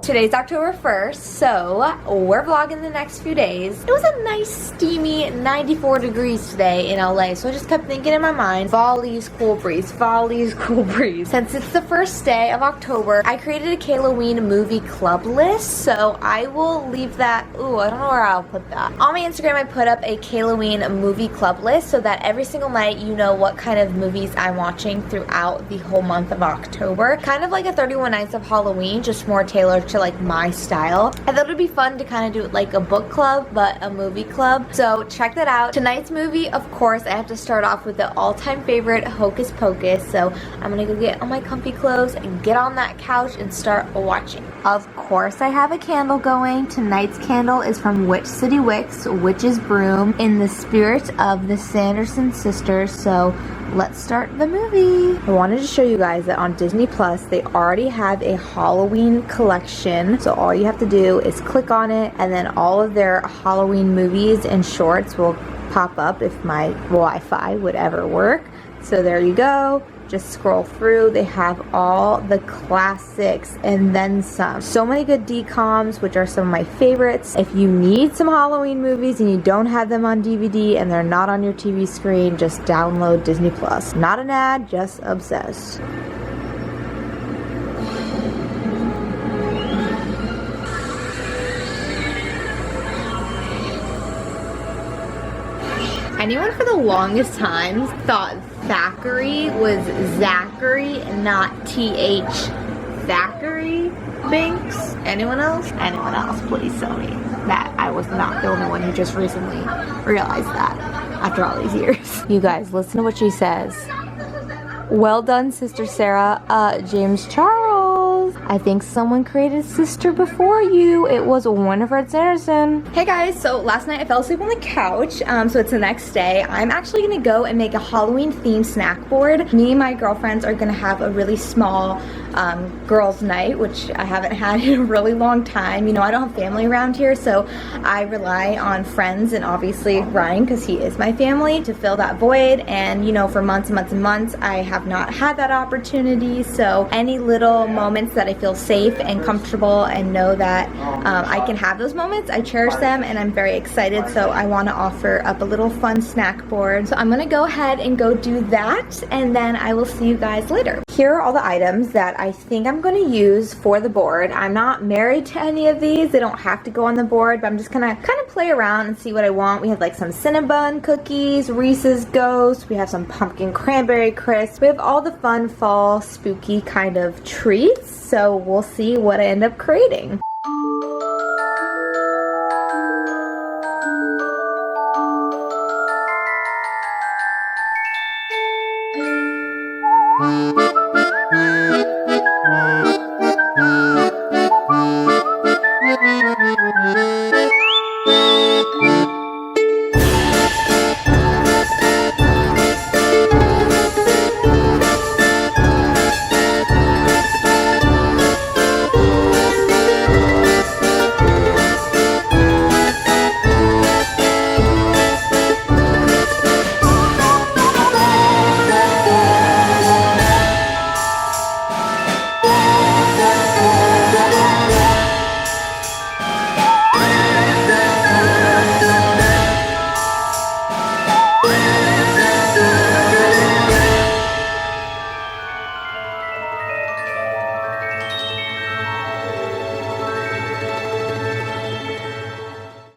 Today's October 1st, so we're vlogging the next few days. It was a nice steamy 94 degrees today in LA, so I just kept thinking in my mind, fall leaves, cool breeze, fall leaves, cool breeze. Since it's the first day of October, I created a Halloween movie club list, so I will leave that, ooh, I don't know where I'll put that. On my Instagram, I put up a Halloween movie club list so that every single night you know what kind of movies I'm watching throughout the whole month of October. Kind of like a 31 Nights of Halloween, just more tailored to like my style. I thought it would be fun to kind of do like a book club, but a movie club. So check that out. Tonight's movie, of course, I have to start off with the all-time favorite, Hocus Pocus. So I'm gonna go get on my comfy clothes and get on that couch and start watching. Of course, I have a candle going. Tonight's candle is from Witch City Wicks, Witch's Broom, in the spirit of the Sanderson sisters. So let's start the movie. I wanted to show you guys that on Disney Plus, they already have a Halloween collection. So all you have to do is click on it, and then all of their Halloween movies and shorts will pop up if my Wi-Fi would ever work. So there you go. Just scroll through. They have all the classics and then some. So many good DCOMs, which are some of my favorites. If you need some Halloween movies and you don't have them on DVD and they're not on your TV screen, just download Disney Plus. Not an ad, just obsessed. Anyone for the longest time thought Thackeray was Zachary and not T.H. Thackeray Binks? Anyone else? Anyone else, please tell me that I was not the only one who just recently realized that after all these years. You guys, listen to what she says. Well done, Sister Sarah. James Charles. I think someone created Sister before you. It was Winifred Sanderson. Hey guys, so last night I fell asleep on the couch, so it's the next day. I'm actually gonna go and make a Halloween themed snack board. Me and my girlfriends are gonna have a really small girls' night, which I haven't had in a really long time. You know, I don't have family around here, so I rely on friends and obviously Ryan, because he is my family, to fill that void. And you know, for months and months and months, I have not had that opportunity. So any little moments that I feel safe and comfortable and know that I can have those moments, I cherish them, and I'm very excited. So I want to offer up a little fun snack board. So I'm gonna go ahead and go do that, and then I will see you guys later. Here are all the items that I think I'm going to use for the board. I'm not married to any of these. They don't have to go on the board, but I'm just gonna kind of play around and see what I want. We have like some Cinnabon cookies, Reese's Ghost, we have some pumpkin cranberry crisp. We have all the fun fall spooky kind of treats, so we'll see what I end up creating.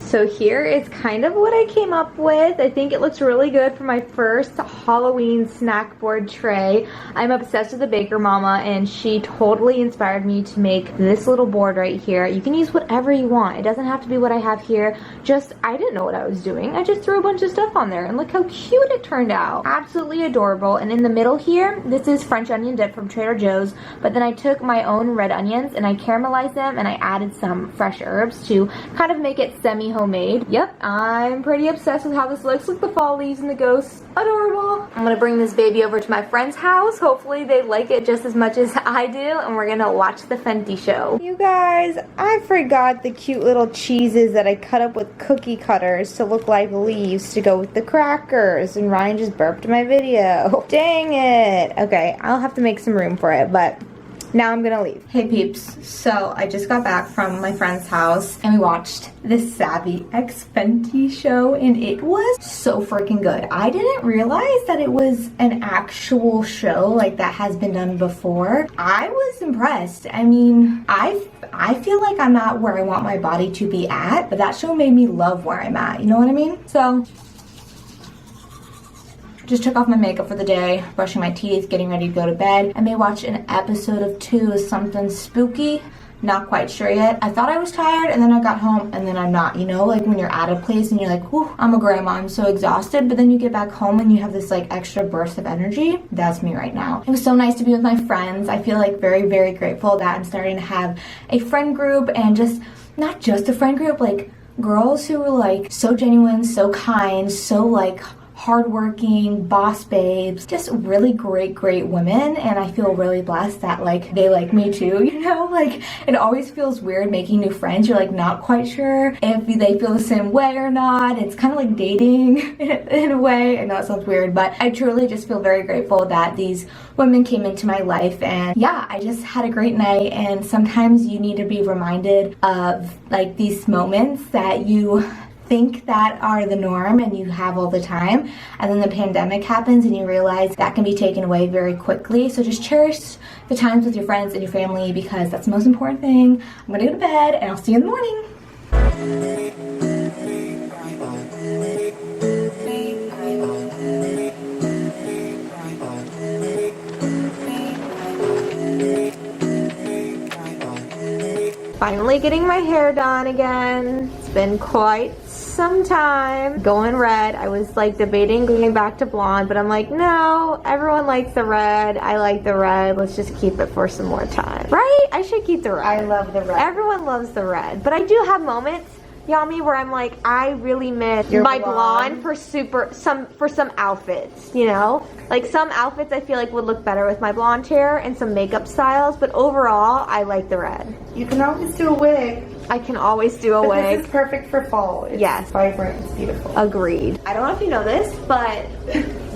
So here is kind of what I came up with. I think it looks really good for my first Halloween snack board tray. I'm obsessed with the Baker Mama, and she totally inspired me to make this little board right here. You can use whatever you want. It doesn't have to be what I have here. Just, I didn't know what I was doing. I just threw a bunch of stuff on there, and look how cute it turned out. Absolutely adorable. And in the middle here, this is French onion dip from Trader Joe's, but then I took my own red onions and I caramelized them, and I added some fresh herbs to kind of make it semi-homemade. Yep, I'm pretty obsessed with how this looks. Look, the fall leaves and the ghosts. Adorable. I'm gonna bring this baby over to my friend's house. Hopefully they like it just as much as I do, and we're gonna watch the Fenty show. You guys, I forgot the cute little cheeses that I cut up with cookie cutters to look like leaves to go with the crackers, and Ryan just burped my video. Dang it. Okay, I'll have to make some room for it, but Now I'm gonna leave. Hey peeps, so I just got back from my friend's house and we watched the Savvy X Fenty show and it was so freaking good. I didn't realize that it was an actual show like that has been done before. I was impressed. I mean, I feel like I'm not where I want my body to be at, but that show made me love where I'm at, you know what I mean? So just took off my makeup for the day, brushing my teeth, getting ready to go to bed. I may watch an episode of 2 of something spooky. Not quite sure yet. I thought I was tired and then I got home and then I'm not, you know, like when you're at a place and you're like, whew, I'm a grandma, I'm so exhausted, but then you get back home and you have this like extra burst of energy. That's me right now. It was so nice to be with my friends. I feel like very, very grateful that I'm starting to have a friend group and just, not just a friend group, like girls who were like so genuine, so kind, so like hardworking, boss babes, just really great women, and I feel really blessed that like they like me too, you know? Like it always feels weird making new friends. You're like not quite sure if they feel the same way or not. It's kind of like dating in a way. I know it sounds weird, but I truly just feel very grateful that these women came into my life, and yeah, I just had a great night. And sometimes you need to be reminded of like these moments that you think that are the norm and you have all the time, and then the pandemic happens and you realize that can be taken away very quickly. So just cherish the times with your friends and your family because that's the most important thing. I'm gonna go to bed and I'll see you in the morning. Finally getting my hair done again. It's been quite some time. Going red. I was like debating going back to blonde, but I'm like, no, everyone likes the red. I like the red. Let's just keep it for some more time. Right? I should keep the red. I love the red. Everyone loves the red. But I do have moments, Yami, where I'm like, I really miss my blonde for some outfits, you know? Like some outfits I feel like would look better with my blonde hair and some makeup styles, but overall, I like the red. You can always do a wig. I can always do a wig. This is perfect for fall. It's vibrant. It's beautiful. Agreed. I don't know if you know this, but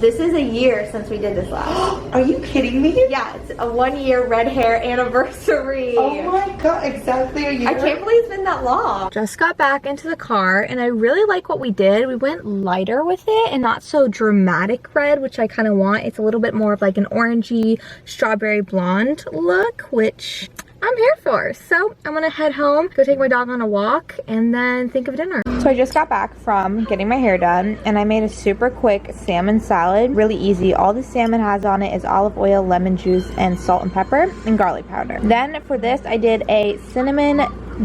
this is a year since we did this last. Are you kidding me? Yeah, it's a 1-year red hair anniversary. Oh my god, exactly a year. I can't believe it's been that long. Just got back into the car and I really like what we did. We went lighter with it and not so dramatic red, which I kind of want. It's a little bit more of like an orangey strawberry blonde look, which I'm here for. So I'm gonna head home, go take my dog on a walk, and then think of dinner. So I just got back from getting my hair done and I made a super quick salmon salad. Really easy. All the salmon has on it is olive oil, lemon juice, and salt and pepper and garlic powder. Then for this I did a cinnamon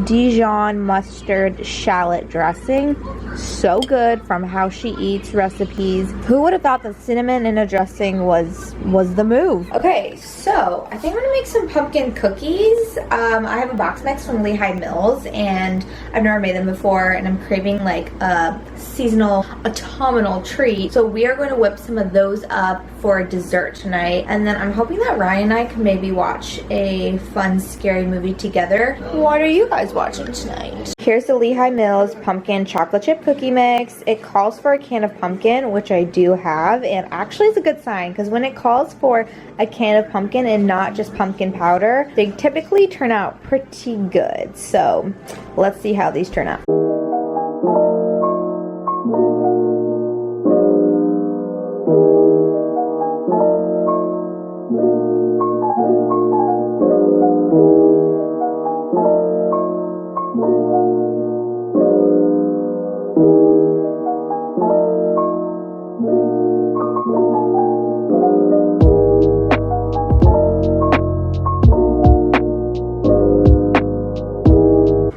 Dijon mustard shallot dressing. So good from How She Eats recipes. Who would have thought that cinnamon in a dressing was the move? Okay, so I think I'm gonna make some pumpkin cookies. I have a box mix from Lehigh Mills and I've never made them before and I'm craving like a seasonal autumnal treat. So we are going to whip some of those up for dessert tonight, and then I'm hoping that Ryan and I can maybe watch a fun scary movie together. What are you guys watching tonight? Here's the Lehigh Mills pumpkin chocolate chip cookie mix. It calls for a can of pumpkin, which I do have, and actually it's a good sign because when it calls for a can of pumpkin and not just pumpkin powder, they typically turn out pretty good. So let's see how these turn out.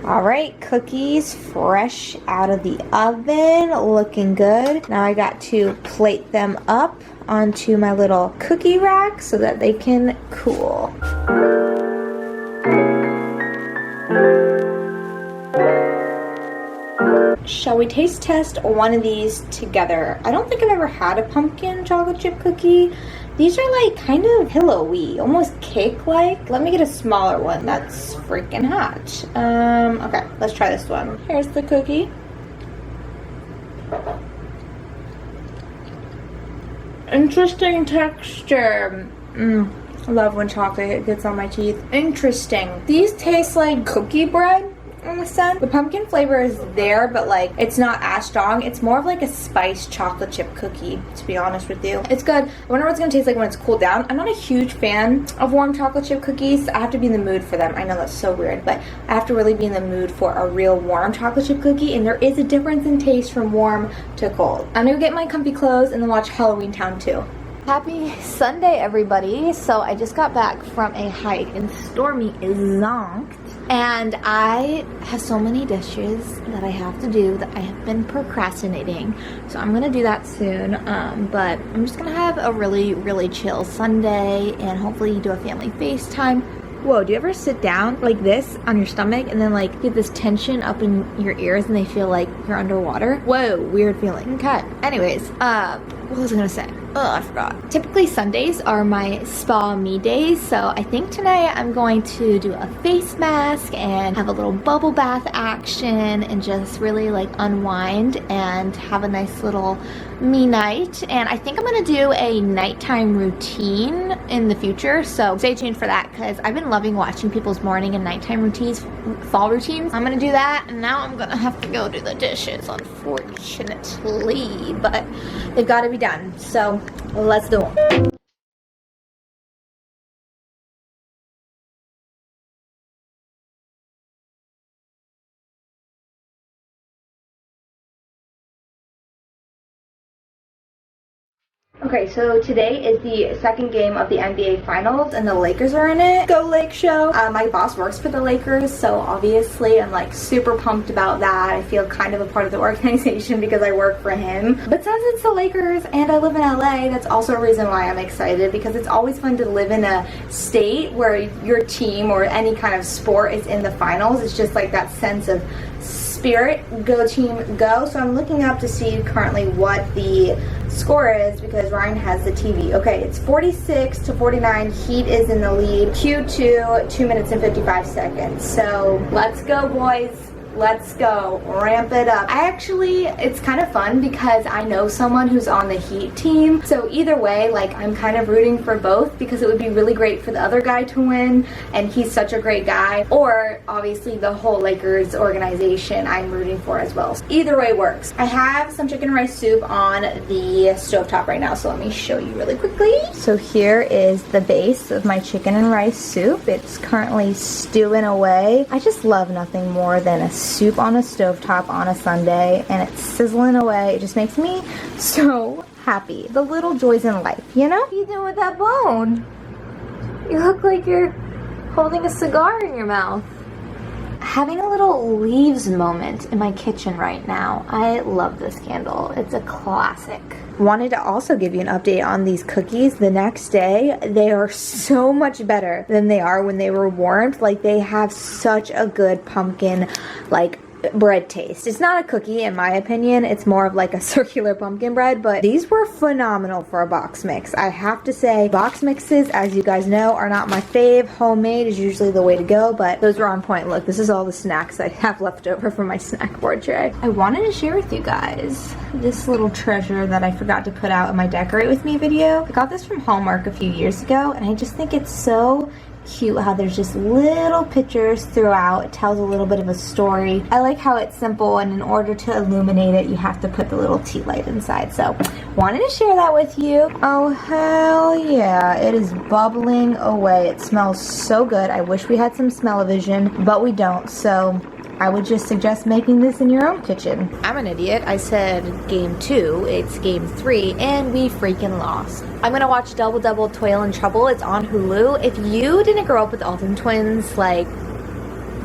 Alright, cookies fresh out of the oven, looking good. Now I got to plate them up onto my little cookie rack so that they can cool. Shall we taste test one of these together? I don't think I've ever had a pumpkin chocolate chip cookie. These are like kind of pillowy, almost cake-like. Let me get a smaller one that's freaking hot. Okay, let's try this one. Here's the cookie. Interesting texture. I love when chocolate gets on my teeth. Interesting. These taste like cookie bread. In a sense. The pumpkin flavor is there, but like it's not as strong. It's more of like a spiced chocolate chip cookie, to be honest with you. It's good. I wonder what it's gonna taste like when it's cooled down. I'm not a huge fan of warm chocolate chip cookies. I have to be in the mood for them. I know that's so weird, but I have to really be in the mood for a real warm chocolate chip cookie, and there is a difference in taste from warm to cold. I'm gonna get my comfy clothes and then watch Halloween Town 2. Happy Sunday, everybody. So I just got back from a hike and Stormy is zonked. And I have so many dishes that I have to do that I have been procrastinating. So I'm gonna do that soon. But I'm just gonna have a really, really chill Sunday and hopefully do a family FaceTime. Whoa, do you ever sit down like this on your stomach and then like get this tension up in your ears and they feel like you're underwater? Whoa, weird feeling. Okay. Anyways, what was I gonna say? Oh, I forgot. Typically Sundays are my spa me days, so I think tonight I'm going to do a face mask and have a little bubble bath action and just really like unwind and have a nice little me night. And I think I'm gonna do a nighttime routine in the future, so stay tuned for that because I've been loving watching people's morning and nighttime routines, fall routines. I'm gonna do that, and now I'm gonna have to go do the dishes, unfortunately, but they've got to be done, so let's do them. Okay, so today is the second game of the NBA Finals, and the Lakers are in it. Go Lake Show! My boss works for the Lakers, so obviously I'm like super pumped about that. I feel kind of a part of the organization because I work for him. But since it's the Lakers and I live in LA, that's also a reason why I'm excited, because it's always fun to live in a state where your team or any kind of sport is in the finals. It's just like that sense of spirit, go team, go. So I'm looking up to see currently what the score is because Ryan has the TV. Okay, it's 46-49. Heat is in the lead. Q2, 2 minutes and 55 seconds. So let's go, boys. Let's go. Ramp it up. It's kind of fun because I know someone who's on the Heat team. So either way, like, I'm kind of rooting for both because it would be really great for the other guy to win, and he's such a great guy. Or obviously the whole Lakers organization I'm rooting for as well. So either way works. I have some chicken and rice soup on the stovetop right now, so let me show you really quickly. So here is the base of my chicken and rice soup. It's currently stewing away. I just love nothing more than a soup on a stovetop on a Sunday, and it's sizzling away. It just makes me so happy. The little joys in life, you know? What are you doing with that bone? You look like you're holding a cigar in your mouth. Having a little leaves moment in my kitchen right now. I love this candle. It's a classic. Wanted to also give you an update on these cookies. The next day, they are so much better than they are when they were warmed. Like, they have such a good pumpkin, like, bread taste. It's not a cookie in my opinion, it's more of like a circular pumpkin bread, but these were phenomenal for a box mix. I have to say, box mixes, as you guys know, are not my fave. Homemade is usually the way to go, but those were on point. Look, this is all the snacks I have left over from my snack board tray. I wanted to share with you guys this little treasure that I forgot to put out in my Decorate With Me video. I got this from Hallmark a few years ago, and I just think it's so cute how there's just little pictures throughout. It tells a little bit of a story. I like how it's simple, and in order to illuminate it, you have to put the little tea light inside. So, wanted to share that with you. Oh, hell yeah. It is bubbling away. It smells so good. I wish we had some smell-o-vision, but we don't. So, I would just suggest making this in your own kitchen. I'm an idiot. I said game 2, it's game 3, and we freaking lost. I'm gonna watch Double Double Toil and Trouble. It's on Hulu. If you didn't grow up with Alton twins, like,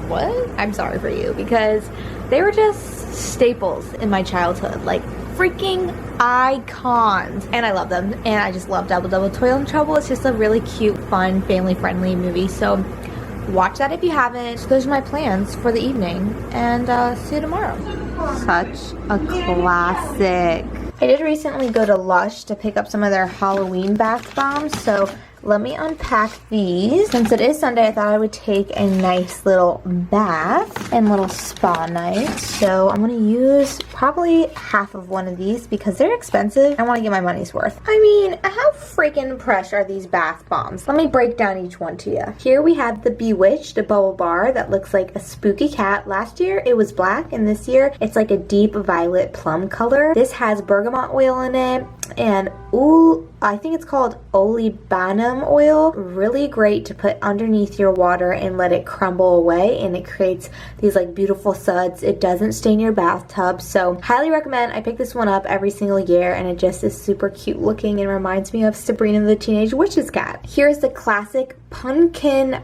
what? I'm sorry for you, because they were just staples in my childhood. Like, freaking icons. And I love them. And I just love Double Double Toil and Trouble. It's just a really cute, fun, family-friendly movie. So watch that if you haven't. So those are my plans for the evening, and see you tomorrow. Such a classic. I did recently go to Lush to pick up some of their Halloween bath bombs, so let me unpack these. Since it is Sunday, I thought I would take a nice little bath and little spa night. So I'm gonna use probably half of one of these because they're expensive. I wanna get my money's worth. I mean, how freaking fresh are these bath bombs? Let me break down each one to you. Here we have the Bewitched, a bubble bar that looks like a spooky cat. Last year it was black, and this year it's like a deep violet plum color. This has bergamot oil in it and I think it's called olibanum oil. Really great to put underneath your water and let it crumble away, and it creates these like beautiful suds. It doesn't stain your bathtub, so highly recommend. I pick this one up every single year, and it just is super cute looking and reminds me of Sabrina the Teenage Witch's cat. Here's the classic pumpkin.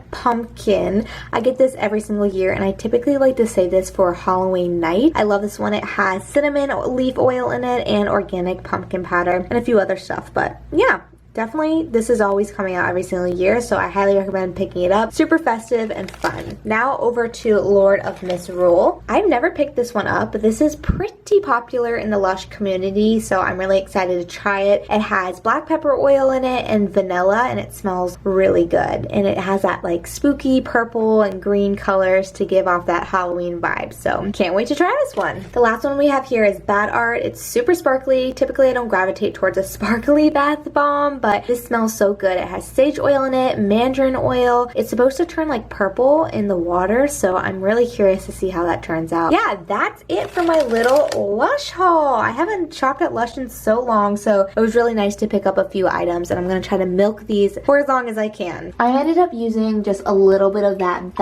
I get this every single year, and I typically like to say this for Halloween night. I love this one. It has cinnamon leaf oil in it and organic pumpkin powder and a few other stuff, but yeah, definitely this is always coming out every single year, so I highly recommend picking it up. Super festive and fun. Now over to Lord of Misrule. I've never picked this one up, but this is pretty popular in the Lush community, so I'm really excited to try it. It has black pepper oil in it and vanilla, and it smells really good, and it has that like spooky purple and green colors to give off that Halloween vibe, so can't wait to try this one. The last one we have here is Bad Art. It's super sparkly. Typically I don't gravitate towards a sparkly bath bomb, but this smells so good. It has sage oil in it, mandarin oil. It's supposed to turn like purple in the water, so I'm really curious to see how that turns out. Yeah, that's it for my little Lush haul. I haven't shopped at Lush in so long, so it was really nice to pick up a few items, and I'm gonna try to milk these for as long as I can. I ended up using just a little bit of that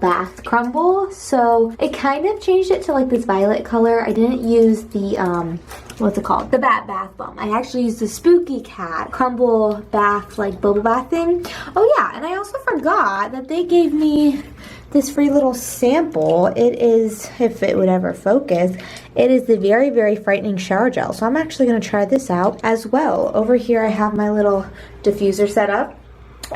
bath crumble, so it kind of changed it to like this violet color. I didn't use the what's it called, the bath bomb. I actually used the spooky cat crumble bath, like bubble bath thing. Oh yeah, and I also forgot that they gave me this free little sample. It is, if it would ever focus, it is the very, very frightening shower gel, so I'm actually going to try this out as well. Over here I have my little diffuser set up,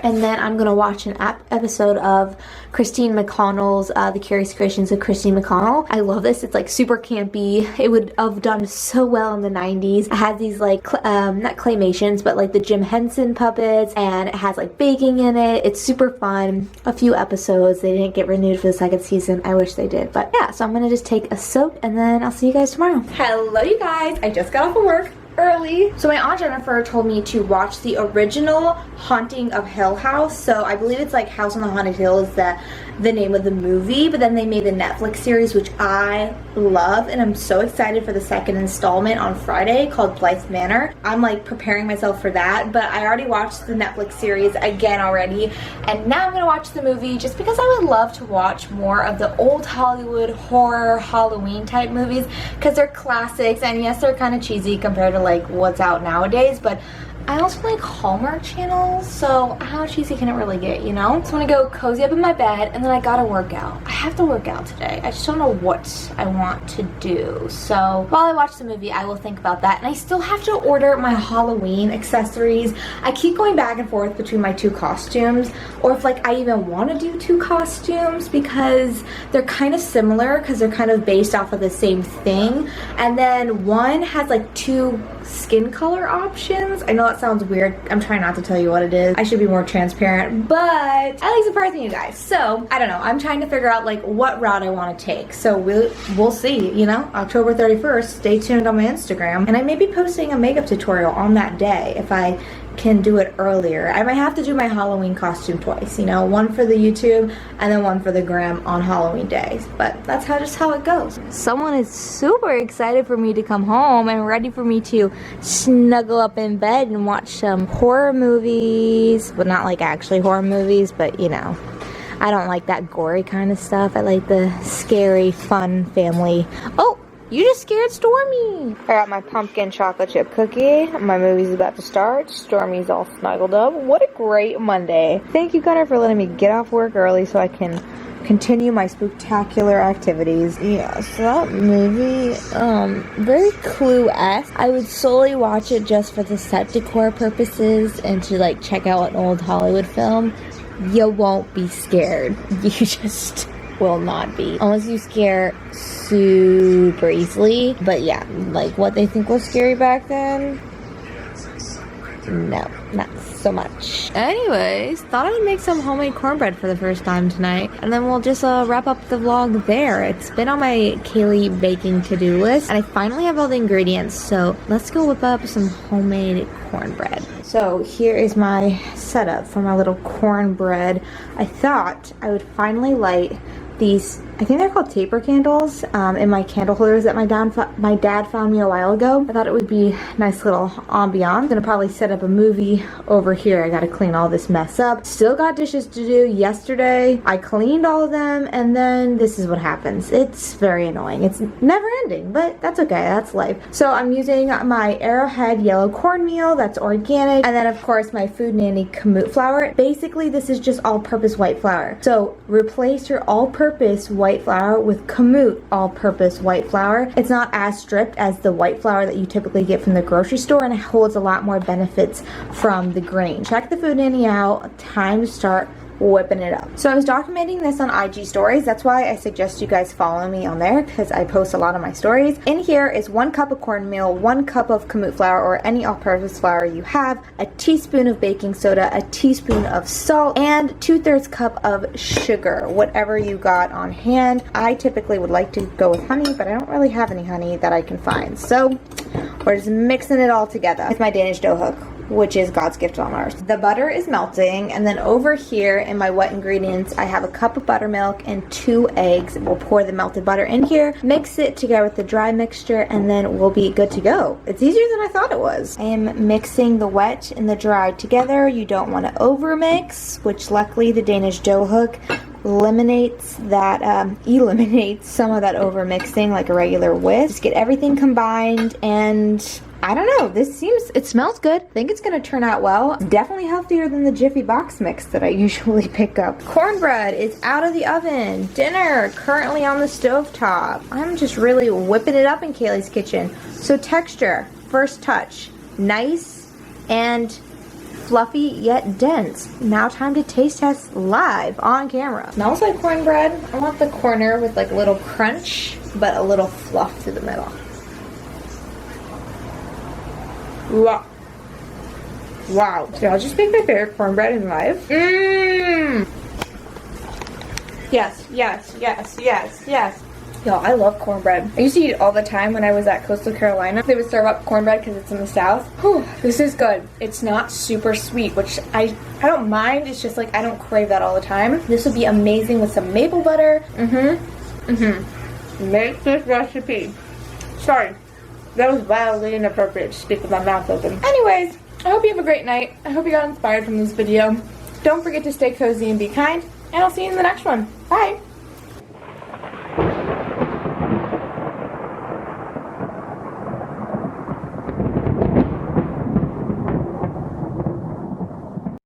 and then I'm gonna watch an episode of Christine McConnell's The Curious Creations of Christine McConnell. I love this. It's like super campy. It would have done so well in the 90s. It has these like not claymations, but like the Jim Henson puppets, and it has like baking in it. It's super fun. A few episodes. They didn't get renewed for the second season. I wish they did, but yeah, so I'm gonna just take a soak, and then I'll see you guys tomorrow. Hello you guys, I just got off of work early. So my Aunt Jennifer told me to watch the original Haunting of Hill House. So I believe it's like House on the Haunted Hill is the name of the movie, but then they made the Netflix series, which I love, and I'm so excited for the second installment on Friday called Blythe Manor. I'm like preparing myself for that, but I already watched the Netflix series again already, and now I'm gonna watch the movie just because I would love to watch more of the old Hollywood horror Halloween type movies, because they're classics, and yes, they're kind of cheesy compared to like what's out nowadays, but I also like Hallmark channels, so how cheesy can it really get, you know? So I'm gonna go cozy up in my bed, and then I gotta work out. I have to work out today. I just don't know what I want to do. So while I watch the movie, I will think about that. And I still have to order my Halloween accessories. I keep going back and forth between my two costumes, or if like I even want to do two costumes, because they're kind of similar, because they're kind of based off of the same thing. And then one has like two skin color options. I know that sounds weird. I'm trying not to tell you what it is. I should be more transparent, but I like surprising you guys. So I don't know. I'm trying to figure out like what route I want to take. So we'll see, you know, October 31st. Stay tuned on my Instagram, and I may be posting a makeup tutorial on that day if I can do it earlier. I might have to do my Halloween costume twice, you know, one for the YouTube and then one for the gram on Halloween days, but that's just how it goes. Someone is super excited for me to come home and ready for me to snuggle up in bed and watch some horror movies. Well, not like actually horror movies, but you know, I don't like that gory kind of stuff. I like the scary, fun family. Oh! You just scared Stormy. I got my pumpkin chocolate chip cookie. My movie's about to start. Stormy's all snuggled up. What a great Monday. Thank you, Gunnar, for letting me get off work early so I can continue my spooktacular activities. Yeah, so that movie, very Clue-esque. I would solely watch it just for the set decor purposes and to like check out an old Hollywood film. You won't be scared. You just will not be, unless you scare super easily. But yeah, like what they think was scary back then, no, not so much. Anyways, thought I would make some homemade cornbread for the first time tonight, and then we'll just wrap up the vlog there. It's been on my Kaylee baking to-do list, and I finally have all the ingredients, so let's go whip up some homemade cornbread. So here is my setup for my little cornbread. I thought I would finally light these, I think they're called taper candles, in my candle holders that my dad found me a while ago. I thought it would be a nice little ambiance. I'm gonna probably set up a movie over here. I gotta clean all this mess up. Still got dishes to do. Yesterday I cleaned all of them, and then this is what happens. It's very annoying. It's never ending, but that's okay, that's life. So I'm using my Arrowhead yellow cornmeal, that's organic, and then of course my Food Nanny kamut flour. Basically this is just all-purpose white flour. So replace your all-purpose white flour with kamut all-purpose white flour. It's not as stripped as the white flour that you typically get from the grocery store, and it holds a lot more benefits from the grain. Check the Food Nanny out. Time to start whipping it up. So I was documenting this on IG stories. That's why I suggest you guys follow me on there, because I post a lot of my stories. In here is 1 cup of cornmeal, 1 cup of kamut flour or any all-purpose flour you have, a teaspoon of baking soda, a teaspoon of salt, and 2/3 cup of sugar, whatever you got on hand. I typically would like to go with honey, but I don't really have any honey that I can find. So we're just mixing it all together with my Danish dough hook, which is God's gift on ours. The butter is melting, and then over here in my wet ingredients, I have a cup of buttermilk and 2 eggs. We'll pour the melted butter in here, mix it together with the dry mixture, and then we'll be good to go. It's easier than I thought it was. I am mixing the wet and the dry together. You don't want to over mix, which luckily the Danish dough hook eliminates some of that over mixing like a regular whisk. Just get everything combined, and I don't know, it smells good. I think it's gonna turn out well. It's definitely healthier than the Jiffy box mix that I usually pick up. Cornbread is out of the oven. Dinner currently on the stovetop. I'm just really whipping it up in Kaylee's kitchen. So texture, first touch, nice and fluffy yet dense. Now time to taste test live on camera. Smells like cornbread. I want the corner with like a little crunch, but a little fluff through the middle. Wow. Wow. Did I just make my favorite cornbread in life? Mmm. Yes, yes, yes, yes, yes. Yo, I love cornbread. I used to eat it all the time when I was at Coastal Carolina. They would serve up cornbread because it's in the South. Whew, this is good. It's not super sweet, which I don't mind. It's just like I don't crave that all the time. This would be amazing with some maple butter. Make this recipe. Sorry. That was wildly inappropriate to speak with my mouth open. Anyways, I hope you have a great night. I hope you got inspired from this video. Don't forget to stay cozy and be kind, and I'll see you in the next one. Bye!